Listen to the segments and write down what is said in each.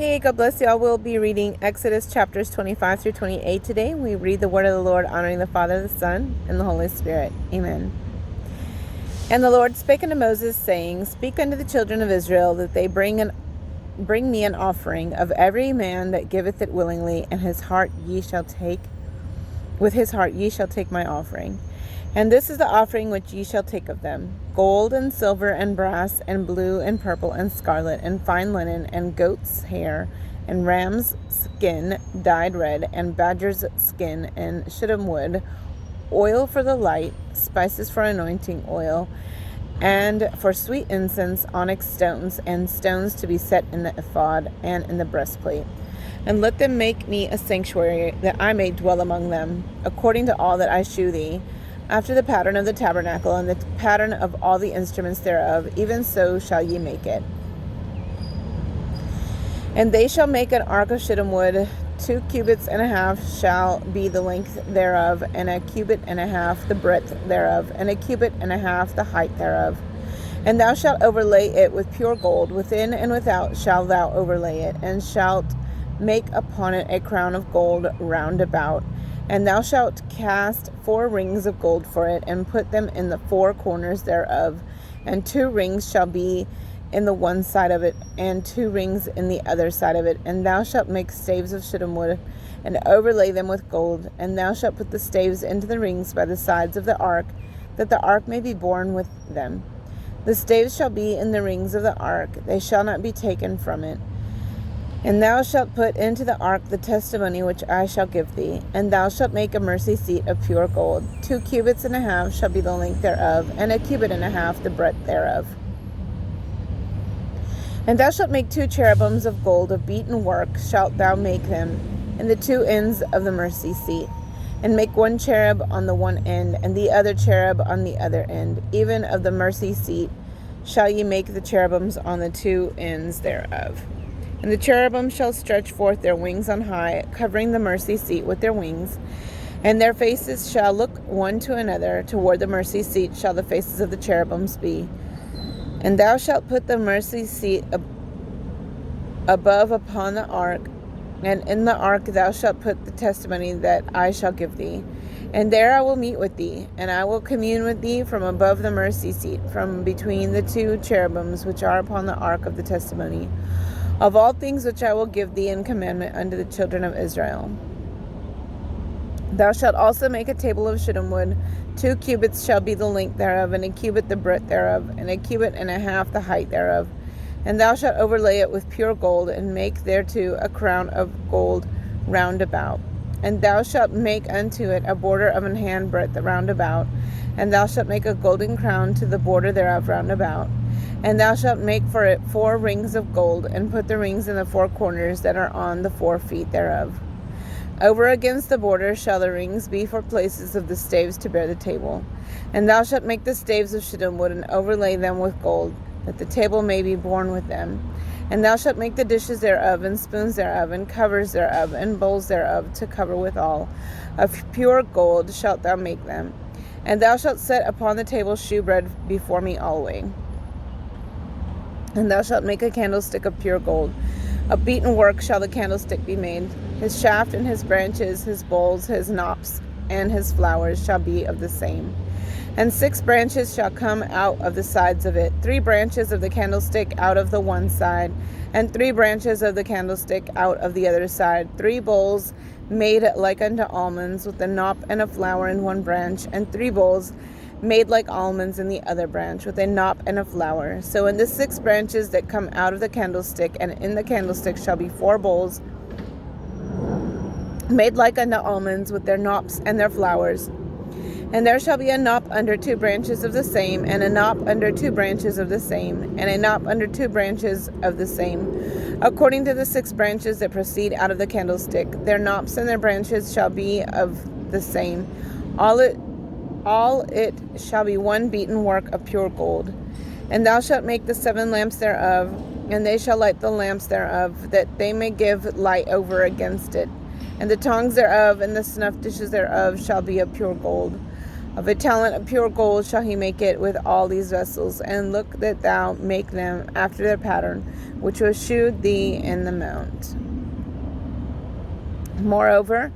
Hey, God bless you all. We'll be reading Exodus chapters 25 through 28 today. We read the word of the Lord, honoring the Father, the Son, and the Holy Spirit. Amen. And the Lord spake unto Moses, saying, Speak unto the children of Israel, that they bring me an offering of every man that giveth it willingly, and his heart ye shall take. With his heart ye shall take my offering. And this is the offering which ye shall take of them: gold and silver and brass and blue and purple and scarlet and fine linen and goat's hair and ram's skin dyed red and badger's skin and shittim wood, oil for the light, spices for anointing oil, and for sweet incense, onyx stones, and stones to be set in the ephod and in the breastplate. And let them make me a sanctuary, that I may dwell among them, according to all that I shew thee, after the pattern of the tabernacle, and the pattern of all the instruments thereof, even so shall ye make it. And they shall make an ark of shittim wood, 2 cubits and a half shall be the length thereof, and 1 cubit and a half the breadth thereof, and 1 cubit and a half the height thereof. And thou shalt overlay it with pure gold, within and without shalt thou overlay it, and shalt make upon it a crown of gold round about. And thou shalt cast 4 rings of gold for it, and put them in the 4 corners thereof. And 2 rings shall be in the one side of it, and 2 rings in the other side of it. And thou shalt make staves of shittim wood, and overlay them with gold. And thou shalt put the staves into the rings by the sides of the ark, that the ark may be borne with them. The staves shall be in the rings of the ark, they shall not be taken from it. And thou shalt put into the ark the testimony which I shall give thee. And thou shalt make a mercy seat of pure gold. 2 cubits and a half shall be the length thereof, and 1 cubit and a half the breadth thereof. And thou shalt make 2 cherubims of gold of beaten work, shalt thou make them, in the 2 ends of the mercy seat. And make 1 cherub on the one end, and the other cherub on the other end. Even of the mercy seat shall ye make the cherubims on the 2 ends thereof. And the cherubim shall stretch forth their wings on high, covering the mercy seat with their wings. And their faces shall look one to another. Toward the mercy seat shall the faces of the cherubims be. And thou shalt put the mercy seat above upon the ark. And in the ark thou shalt put the testimony that I shall give thee. And there I will meet with thee, and I will commune with thee from above the mercy seat, from between the 2 cherubims which are upon the ark of the testimony, of all things which I will give thee in commandment unto the children of Israel. Thou shalt also make a table of shittim wood. 2 cubits shall be the length thereof, and 1 cubit the breadth thereof, and 1 cubit and a half the height thereof. And thou shalt overlay it with pure gold, and make thereto a crown of gold round about. And thou shalt make unto it a border of an hand breadth round about. And thou shalt make a golden crown to the border thereof round about. And thou shalt make for it 4 rings of gold, and put the rings in the 4 corners that are on the 4 feet thereof. Over against the border shall the rings be for places of the staves to bear the table. And thou shalt make the staves of shittim wood, and overlay them with gold, that the table may be borne with them. And thou shalt make the dishes thereof, and spoons thereof, and covers thereof, and bowls thereof, to cover withal. Of pure gold shalt thou make them. And thou shalt set upon the table shewbread before me alway. And thou shalt make a candlestick of pure gold. Of beaten work shall the candlestick be made. His shaft and his branches, his bowls, his knops, and his flowers shall be of the same. And 6 branches shall come out of the sides of it, 3 branches of the candlestick out of the one side, and 3 branches of the candlestick out of the other side. 3 bowls made like unto almonds, with a knop and a flower in one branch, and 3 bowls made like almonds in the other branch, with a knop and a flower. So in the 6 branches that come out of the candlestick, and in the candlestick shall be 4 bowls made like unto almonds, with their knops and their flowers. And there shall be a knop under 2 branches of the same, and a knop under 2 branches of the same, and a knop under 2 branches of the same, according to the 6 branches that proceed out of the candlestick. Their knops and their branches shall be of the same. All it shall be 1 beaten work of pure gold. And thou shalt make the 7 lamps thereof, and they shall light the lamps thereof, that they may give light over against it. And the tongs thereof and the snuff dishes thereof shall be of pure gold. Of a talent of pure gold shall he make it with all these vessels, and look that thou make them after their pattern, which was shewed thee in the mount. Moreover,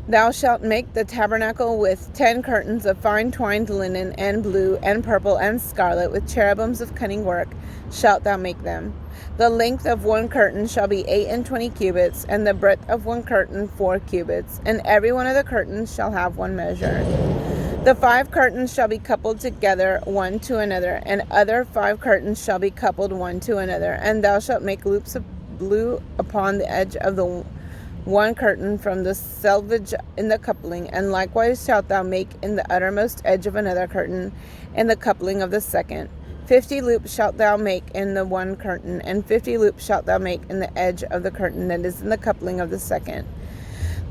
thou shalt make the tabernacle with 10 curtains of fine twined linen, and blue, and purple, and scarlet, with cherubims of cunning work shalt thou make them. The length of one curtain shall be 28 cubits, and the breadth of one curtain 4 cubits, and every one of the curtains shall have one measure. The 5 curtains shall be coupled together one to another, and other 5 curtains shall be coupled one to another, and thou shalt make loops of blue upon the edge of the one curtain from the selvage in the coupling, and likewise shalt thou make in the uttermost edge of another curtain in the coupling of the second. 50 loops shalt thou make in the one curtain, and 50 loops shalt thou make in the edge of the curtain that is in the coupling of the second,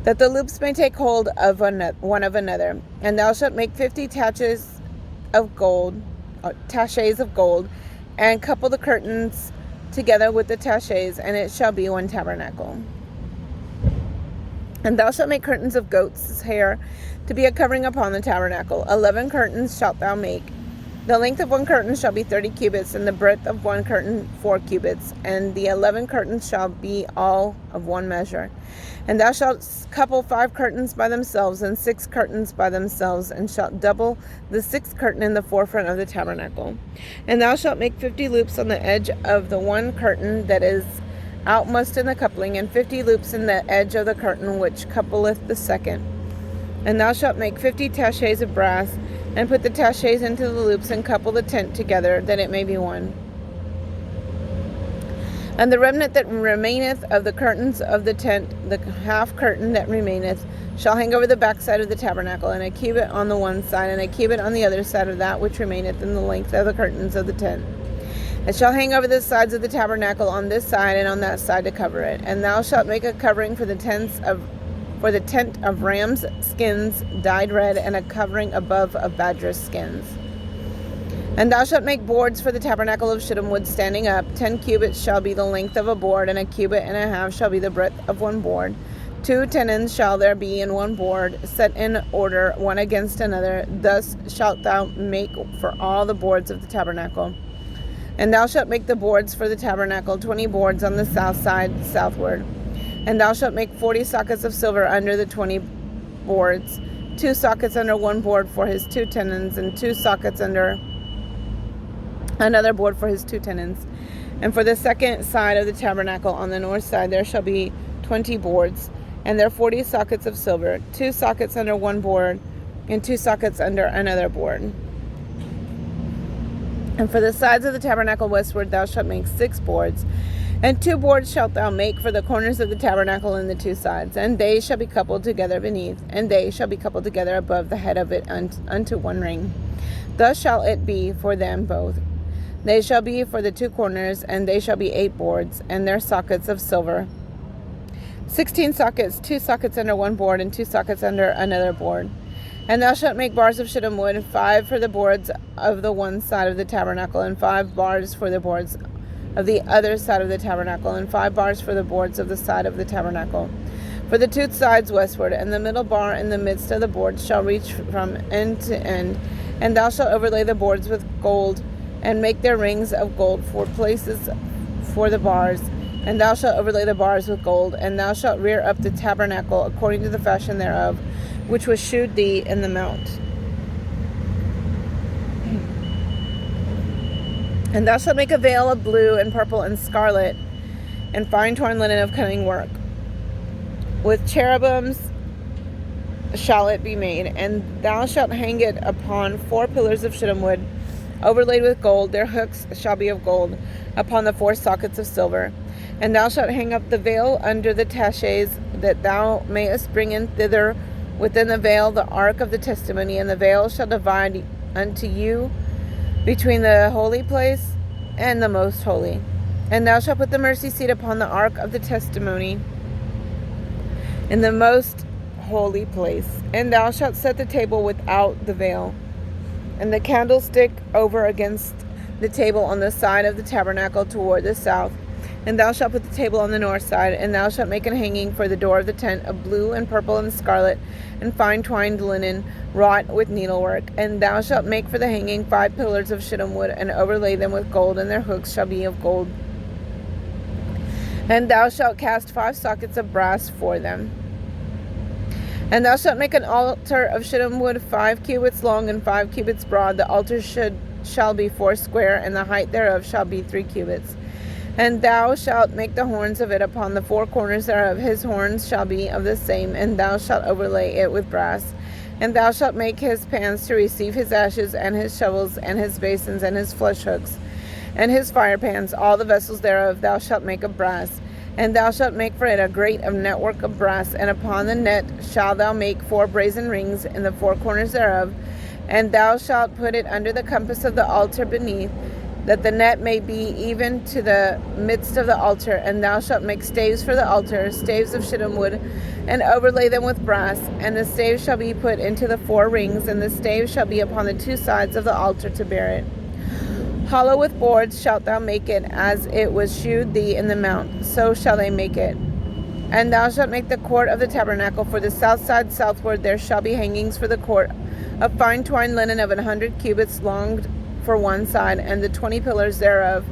that the loops may take hold of one of another. And thou shalt make 50 taches of gold, and couple the curtains together with the taches, and it shall be one tabernacle. And thou shalt make curtains of goat's hair to be a covering upon the tabernacle. 11 curtains shalt thou make. The length of one curtain shall be 30 cubits, and the breadth of one curtain 4 cubits, and the 11 curtains shall be all of one measure. And thou shalt couple 5 curtains by themselves, and 6 curtains by themselves, and shalt double the 6th curtain in the forefront of the tabernacle. And thou shalt make 50 loops on the edge of the one curtain that is outmost in the coupling, and 50 loops in the edge of the curtain which coupleth the second. And thou shalt make 50 taches of brass, and put the taches into the loops, and couple the tent together, that it may be one. And the remnant that remaineth of the curtains of the tent, the half curtain that remaineth, shall hang over the backside of the tabernacle, and a cubit on the one side, and a cubit on the other side of that which remaineth in the length of the curtains of the tent. It shall hang over the sides of the tabernacle on this side and on that side to cover it. And thou shalt make a covering for the tent of ram's skins dyed red, and a covering above of badger's skins. And thou shalt make boards for the tabernacle of shittim wood standing up. 10 cubits shall be the length of a board, and a cubit and a half shall be the breadth of one board. 2 tenons shall there be in one board, set in order one against another. Thus shalt thou make for all the boards of the tabernacle. And thou shalt make the boards for the tabernacle, 20 boards on the south side southward. And thou shalt make 40 sockets of silver under the 20 boards, 2 sockets under one board for his 2 tenons, and 2 sockets under another board for his 2 tenons. And for the second side of the tabernacle on the north side there shall be 20 boards, and there 40 sockets of silver, 2 sockets under one board, and 2 sockets under another board. And for the sides of the tabernacle westward thou shalt make 6 boards, and 2 boards shalt thou make for the corners of the tabernacle in the 2 sides, and they shall be coupled together beneath, and they shall be coupled together above the head of it unto one ring. Thus shall it be for them both. They shall be for the 2 corners, and they shall be 8 boards, and their sockets of silver. 16 sockets, 2 sockets under one board, and 2 sockets under another board. And thou shalt make bars of shittim wood, 5 for the boards of the one side of the tabernacle, and 5 bars for the boards of the other side of the tabernacle, and 5 bars for the boards of the side of the tabernacle, for the 2 sides westward. And the middle bar in the midst of the boards shall reach from end to end. And thou shalt overlay the boards with gold, and make their rings of gold for places for the bars. And thou shalt overlay the bars with gold, and thou shalt rear up the tabernacle according to the fashion thereof, which was shewed thee in the mount. And thou shalt make a veil of blue and purple and scarlet and fine torn linen of cunning work. With cherubims shall it be made, and thou shalt hang it upon 4 pillars of shittim wood, overlaid with gold. Their hooks shall be of gold, upon the 4 sockets of silver. And thou shalt hang up the veil under the taches, that thou mayest bring in thither within the veil the ark of the testimony. And the veil shall divide unto you between the holy place and the most holy. And thou shalt put the mercy seat upon the ark of the testimony in the most holy place. And thou shalt set the table without the veil, and the candlestick over against the table on the side of the tabernacle toward the south. And thou shalt put the table on the north side, and thou shalt make an hanging for the door of the tent of blue and purple and scarlet and fine twined linen, wrought with needlework. And thou shalt make for the hanging 5 pillars of shittim wood, and overlay them with gold, and their hooks shall be of gold. And thou shalt cast 5 sockets of brass for them. And thou shalt make an altar of shittim wood 5 cubits long and 5 cubits broad. The altar shall be 4 square, and the height thereof shall be 3 cubits. And thou shalt make the horns of it upon the 4 corners thereof. His horns shall be of the same, and thou shalt overlay it with brass. And thou shalt make his pans to receive his ashes, and his shovels, and his basins, and his flesh hooks, and his fire pans. All the vessels thereof thou shalt make of brass. And thou shalt make for it a grate of network of brass, and upon the net shalt thou make 4 brazen rings in the 4 corners thereof. And thou shalt put it under the compass of the altar beneath, that the net may be even to the midst of the altar. And thou shalt make staves for the altar, staves of shittim wood, and overlay them with brass. And the staves shall be put into the 4 rings, and the staves shall be upon the 2 sides of the altar to bear it. Hollow with boards shalt thou make it, as it was shewed thee in the mount, so shall they make it. And thou shalt make the court of the tabernacle. For the south side southward there shall be hangings for the court of fine twined linen of 100 cubits long for one side, and the 20 pillars thereof.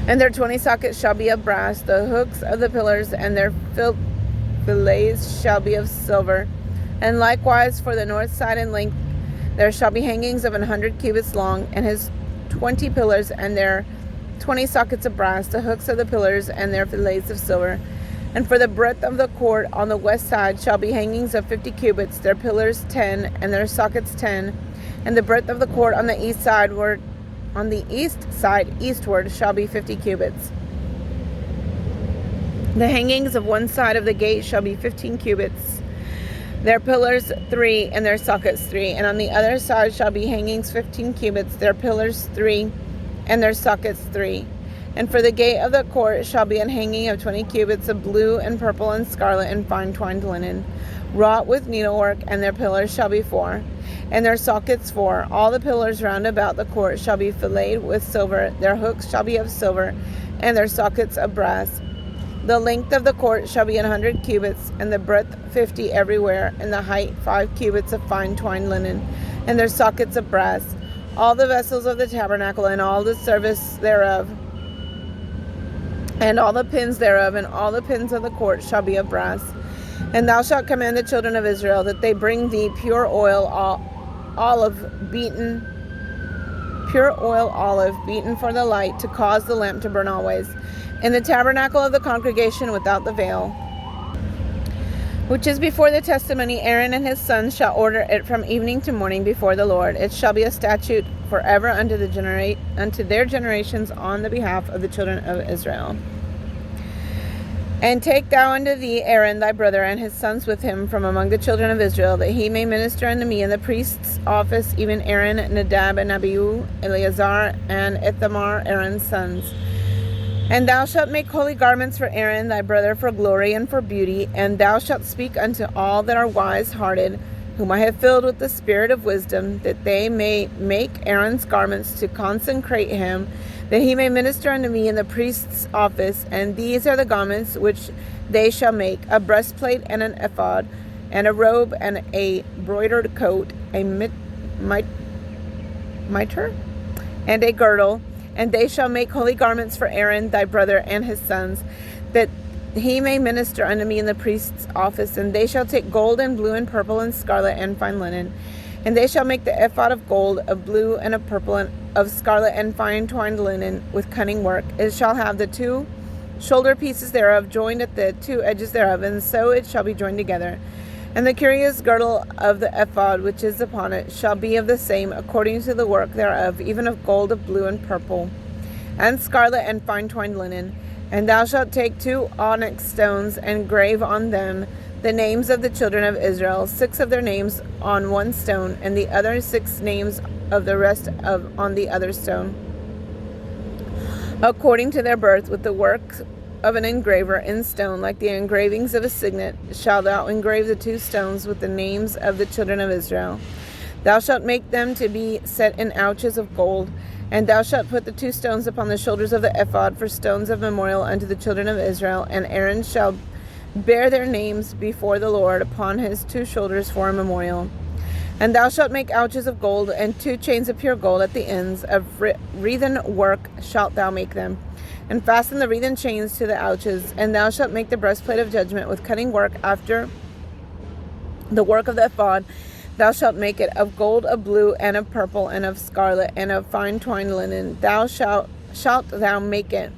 And their 20 sockets shall be of brass. The hooks of the pillars and their fillets shall be of silver. And likewise for the north side in length there shall be hangings of 100 cubits long, and his 20 pillars and their 20 sockets of brass, the hooks of the pillars and their fillets of silver. And for the breadth of the court on the west side shall be hangings of 50 cubits, their pillars 10, and their sockets 10. And the breadth of the court on the east side eastward shall be 50 cubits. The hangings of one side of the gate shall be 15 cubits, their pillars 3, and their sockets 3. And on the other side shall be hangings 15 cubits, their pillars 3, and their sockets 3. And for the gate of the court shall be an hanging of 20 cubits of blue and purple and scarlet and fine twined linen, wrought with needlework, and their pillars shall be 4, and their sockets 4. All the pillars round about the court shall be filleted with silver, their hooks shall be of silver, and their sockets of brass. The length of the court shall be 100 cubits, and the breadth 50 everywhere, and the height 5 cubits of fine twined linen, and their sockets of brass. All the vessels of the tabernacle, and all the service thereof, and all the pins thereof, and all the pins of the court shall be of brass. And thou shalt command the children of Israel that they bring thee pure oil olive beaten for the light, to cause the lamp to burn always, in the tabernacle of the congregation without the veil, which is before the testimony. Aaron and his sons shall order it from evening to morning before the Lord. It shall be a statute forever unto their generations on the behalf of the children of Israel. And take thou unto thee Aaron thy brother and his sons with him from among the children of Israel, that he may minister unto me in the priest's office, even Aaron, Nadab, and Abihu, Eleazar, and Ithamar, Aaron's sons. And thou shalt make holy garments for Aaron thy brother, for glory and for beauty. And thou shalt speak unto all that are wise-hearted, whom I have filled with the spirit of wisdom, that they may make Aaron's garments to consecrate him, that he may minister unto me in the priest's office. And these are the garments which they shall make: a breastplate, and an ephod, and a robe, and a broidered coat, a mitre, and a girdle. And they shall make holy garments for Aaron thy brother and his sons, that he may minister unto me in the priest's office. And they shall take gold and blue and purple and scarlet and fine linen. And they shall make the ephod of gold, of blue, and of purple, and of scarlet and fine twined linen with cunning work. It shall have the 2 shoulder pieces thereof joined at the 2 edges thereof, and so it shall be joined together. And the curious girdle of the ephod which is upon it shall be of the same, according to the work thereof, even of gold, of blue, and purple, and scarlet, and fine twined linen. And thou shalt take 2 onyx stones, and grave on them the names of the children of Israel, 6 of their names on one stone, and the other 6 names of the rest on the other stone, according to their birth, with the work of an engraver in stone, like the engravings of a signet, shalt thou engrave the 2 stones with the names of the children of Israel. Thou shalt make them to be set in ouches of gold. And thou shalt put the 2 stones upon the shoulders of the ephod for stones of memorial unto the children of Israel. And Aaron shall bear their names before the Lord upon his 2 shoulders for a memorial. And thou shalt make ouches of gold, and 2 chains of pure gold at the ends of wreathen work shalt thou make them. And fasten the wreathen chains to the ouches. And thou shalt make the breastplate of judgment with cunning work after the work of the ephod. Thou shalt make it of gold, of blue, and of purple, and of scarlet, and of fine twined linen. Thou shalt thou make it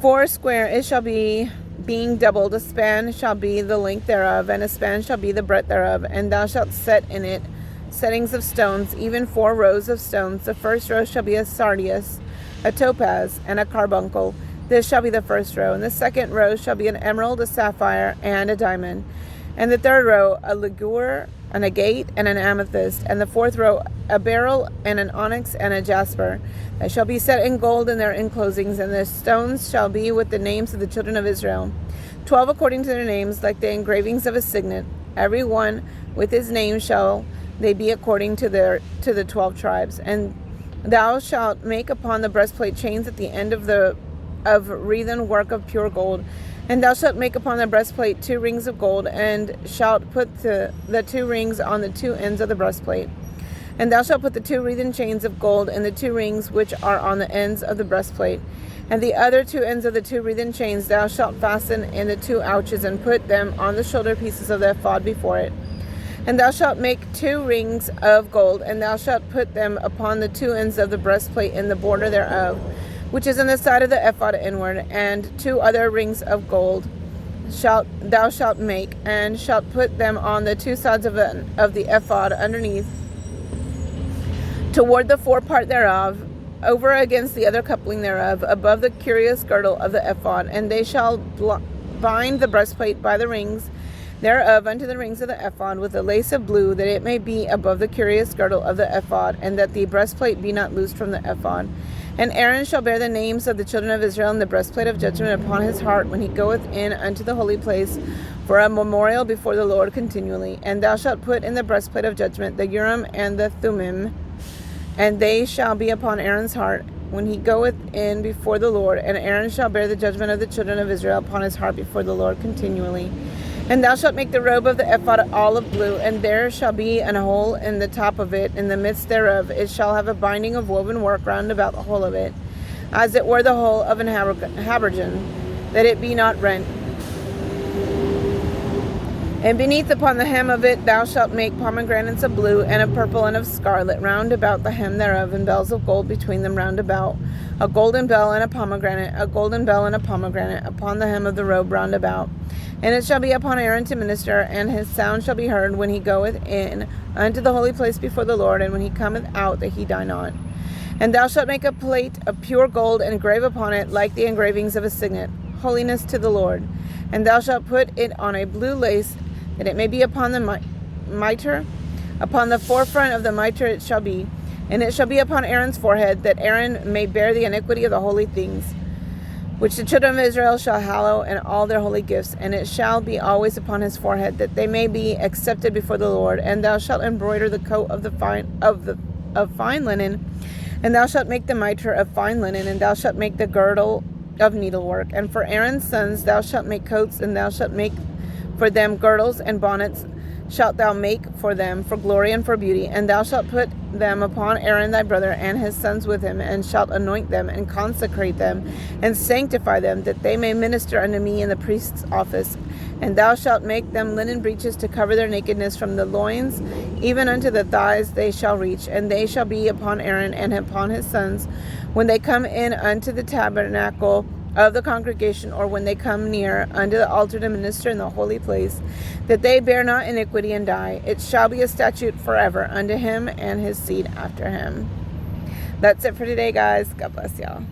4 square. It shall be, being doubled. A span shall be the length thereof, and a span shall be the breadth thereof. And thou shalt set in it settings of stones, even 4 rows of stones. The first row shall be a sardius, a topaz, and a carbuncle. This shall be the first row. And the second row shall be an emerald, a sapphire, and a diamond. And the third row, a ligure, an agate, and an amethyst. And the fourth row, a beryl, and an onyx, and a jasper. They shall be set in gold in their enclosings, and the stones shall be with the names of the children of Israel, 12 according to their names, like the engravings of a signet. Every one with his name shall they be according to the 12 tribes. And thou shalt make upon the breastplate chains at the end of wreathen work of pure gold. And thou shalt make upon the breastplate 2 rings of gold, and shalt put the 2 rings on the 2 ends of the breastplate. And thou shalt put the 2 wreathen chains of gold in the 2 rings which are on the ends of the breastplate. And the other 2 ends of the 2 wreathen chains thou shalt fasten in the 2 ouches, and put them on the shoulder pieces of the ephod before it. And thou shalt make 2 rings of gold, and thou shalt put them upon the 2 ends of the breastplate in the border thereof, which is in the side of the ephod inward. And 2 other rings of gold thou shalt make, and shalt put them on the 2 sides of the ephod underneath, toward the forepart thereof, over against the other coupling thereof, above the curious girdle of the ephod. And they shall bind the breastplate by the rings thereof unto the rings of the ephod with a lace of blue, that it may be above the curious girdle of the ephod, and that the breastplate be not loosed from the ephod. And Aaron shall bear the names of the children of Israel in the breastplate of judgment upon his heart, when he goeth in unto the holy place for a memorial before the Lord continually. And thou shalt put in the breastplate of judgment the Urim and the Thummim, and they shall be upon Aaron's heart when he goeth in before the Lord. And Aaron shall bear the judgment of the children of Israel upon his heart before the Lord continually. And thou shalt make the robe of the ephod olive blue, and there shall be an hole in the top of it, in the midst thereof. It shall have a binding of woven work round about the whole of it, as it were the hole of an habergeon, that it be not rent. And beneath upon the hem of it thou shalt make pomegranates of blue, and of purple, and of scarlet, round about the hem thereof, and bells of gold between them round about, a golden bell and a pomegranate, a golden bell and a pomegranate, upon the hem of the robe round about. And it shall be upon Aaron to minister, and his sound shall be heard when he goeth in unto the holy place before the Lord, and when he cometh out, that he die not. And thou shalt make a plate of pure gold, and engrave upon it like the engravings of a signet, holiness to the Lord. And thou shalt put it on a blue lace, that it may be upon the mitre. Upon the forefront of the mitre it shall be, and it shall be upon Aaron's forehead, that Aaron may bear the iniquity of the holy things, which the children of Israel shall hallow in all their holy gifts. And it shall be always upon his forehead, that they may be accepted before the Lord. And thou shalt embroider the coat of fine linen, and thou shalt make the mitre of fine linen, and thou shalt make the girdle of needlework. And for Aaron's sons thou shalt make coats, and thou shalt make for them girdles and bonnets shalt thou make for them, for glory and for beauty. And thou shalt put them upon Aaron thy brother, and his sons with him, and shalt anoint them, and consecrate them, and sanctify them, that they may minister unto me in the priest's office. And thou shalt make them linen breeches to cover their nakedness, from the loins even unto the thighs they shall reach. And they shall be upon Aaron and upon his sons when they come in unto the tabernacle of the congregation, or when they come near unto the altar to minister in the holy place, that they bear not iniquity and die. It shall be a statute forever unto him and his seed after him. That's it for today, guys. God bless y'all.